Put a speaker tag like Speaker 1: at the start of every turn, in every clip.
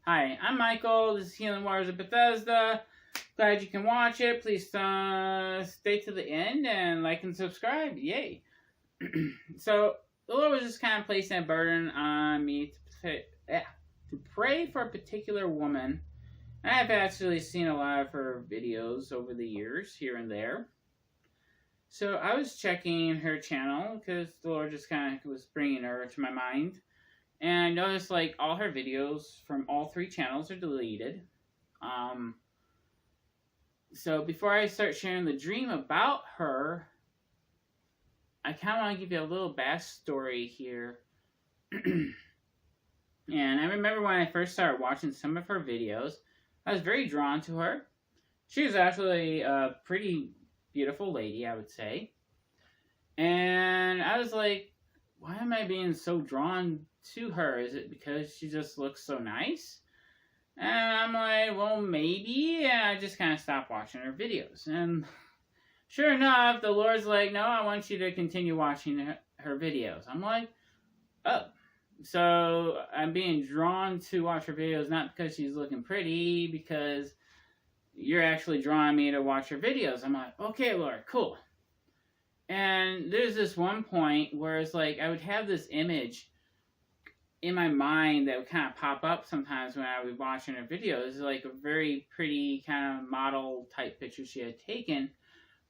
Speaker 1: Hi, I'm Michael. This is Healing Waters of Bethesda. Glad you can watch it. Please stay to the end and like and subscribe. Yay. So, the Lord was just kind of placing a burden on me to pray for a particular woman. I've actually seen a lot of her videos over the years, here and there. So, I was checking her channel because the Lord just kind of was bringing her to my mind. And I noticed, like, all her videos from all three channels are deleted. So before I start sharing the dream about her, I kind of want to give you a little backstory here. And I remember when I first started watching some of her videos, I was very drawn to her. She was actually a pretty beautiful lady, I would say. And I was like, why am I being so drawn to her? Is it because she just looks so nice? And I'm like, well, maybe. And I just kind of stopped watching her videos. And sure enough, the Lord's like, no, I want you to continue watching her videos. I'm like, oh. So I'm being drawn to watch her videos, not because she's looking pretty, because you're actually drawing me to watch her videos. I'm like, okay, Lord, cool. And there's this one point where it's like I would have this image in my mind that would kind of pop up sometimes when I was watching her videos. Like a very pretty kind of model type picture she had taken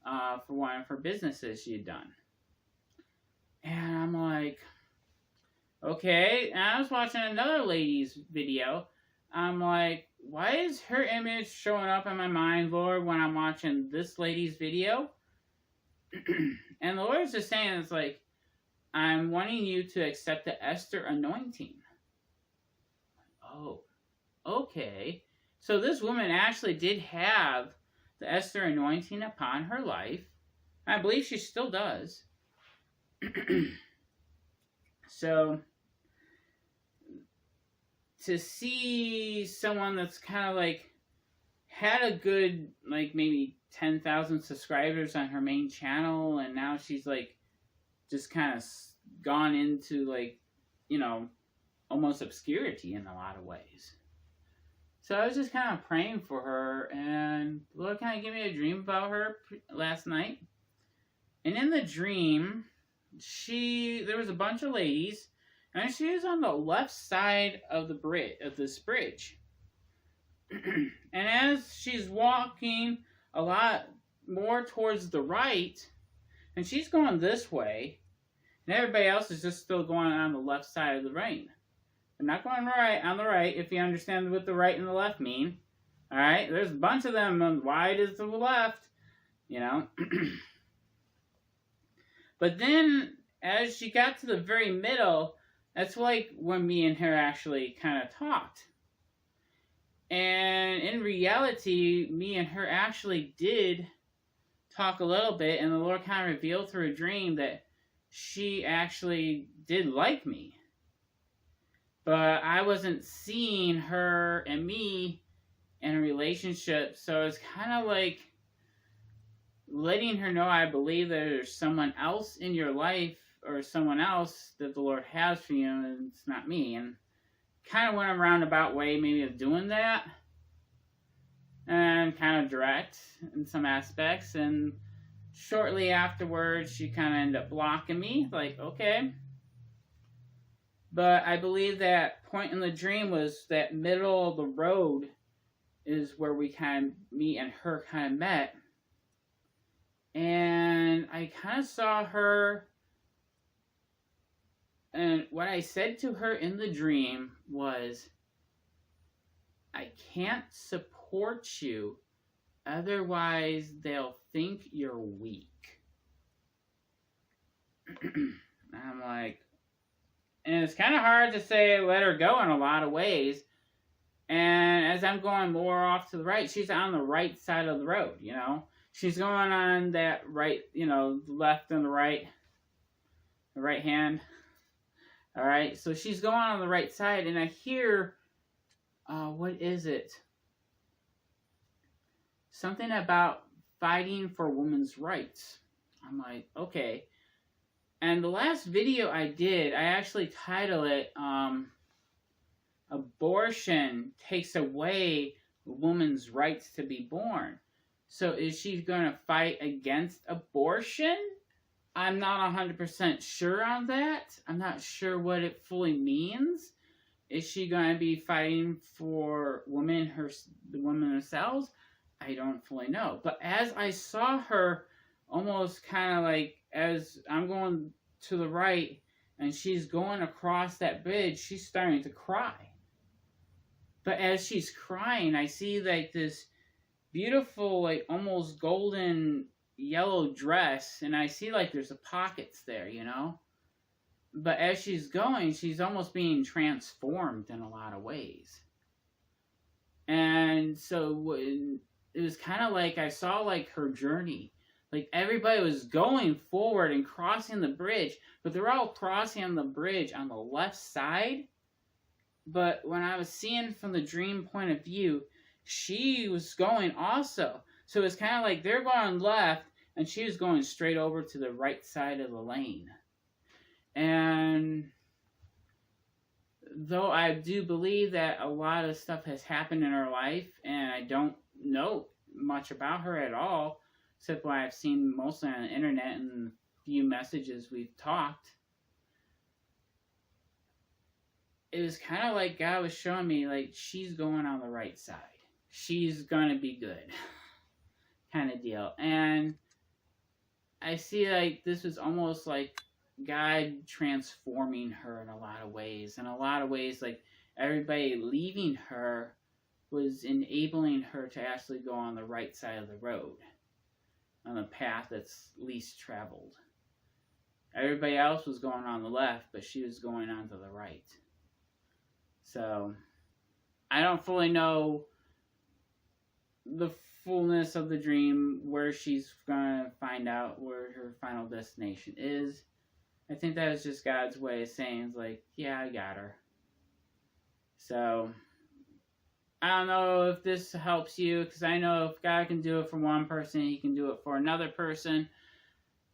Speaker 1: for one of her businesses she had done. And I'm like, okay. And I was watching another lady's video. I'm like, why is her image showing up in my mind, Lord, when I'm watching this lady's video? And the Lord's just saying, it's like, I'm wanting you to accept the Esther anointing. Oh, okay. So this woman actually did have the Esther anointing upon her life. I believe she still does. So, to see someone that's kind of like had a good, like maybe 10,000 subscribers on her main channel, and now she's like just kind of gone into, like, you know, almost obscurity in a lot of ways. So I was just kind of praying for her, and the Lord kind of gave me a dream about her last night. And in the dream, there was a bunch of ladies, and she was on the left side of this bridge. And as she's walking a lot more towards the right, and she's going this way, and everybody else is just still going on the left side of the lane. They're not going right on the right, if you understand what the right and the left mean. Alright, there's a bunch of them on wide is to the left, you know. But then, as she got to the very middle, that's like when me and her actually kind of talked. And in reality, me and her actually did talk a little bit, and the Lord kind of revealed through a dream that she actually did like me. But I wasn't seeing her and me in a relationship, so it's kind of like letting her know I believe that there's someone else in your life, or someone else that the Lord has for you, and it's not me. And kind of went a roundabout way maybe of doing that, and kind of direct in some aspects. And shortly afterwards, she kind of ended up blocking me, like, okay. But I believe that point in the dream was that middle of the road is where me and her kind of met. And I kind of saw her, and what I said to her in the dream was, I can't support you, otherwise they'll think you're weak. I'm like, and it's kind of hard to say let her go in a lot of ways. And as I'm going more off to the right, she's on the right side of the road, you know. She's going on that right, you know, the left and the right hand. All right, so she's going on the right side, and I hear, what is it? Something about fighting for women's rights. I'm like, okay. And the last video I did, I actually titled it, abortion takes away a woman's rights to be born. So is she going to fight against abortion? I'm not 100% sure on that. I'm not sure what it fully means. Is she going to be fighting for the women themselves? I don't fully know. But as I saw her almost kind of like, as I'm going to the right and she's going across that bridge, she's starting to cry. But as she's crying, I see like this beautiful, like almost golden yellow dress, and I see like there's a pockets there, you know? But as she's going, she's almost being transformed in a lot of ways. And so it was kind of like I saw like her journey. Like everybody was going forward and crossing the bridge, but they're all crossing on the bridge on the left side. But when I was seeing from the dream point of view, she was going also. So it's kind of like they're going left, and she was going straight over to the right side of the lane. And though I do believe that a lot of stuff has happened in her life, and I don't know much about her at all, except what I've seen mostly on the internet and a few messages we've talked, it was kind of like God was showing me, like, she's going on the right side. She's going to be good. Kind of deal. And I see, like, this was almost like God transforming her in a lot of ways. In a lot of ways, like, everybody leaving her was enabling her to actually go on the right side of the road, on the path that's least traveled. Everybody else was going on the left, but she was going on to the right. So, I don't fully know the fullness of the dream, where she's going to find out where her final destination is. I think that is just God's way of saying, like, yeah, I got her. So, I don't know if this helps you, because I know if God can do it for one person, He can do it for another person.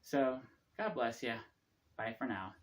Speaker 1: So, God bless you. Bye for now.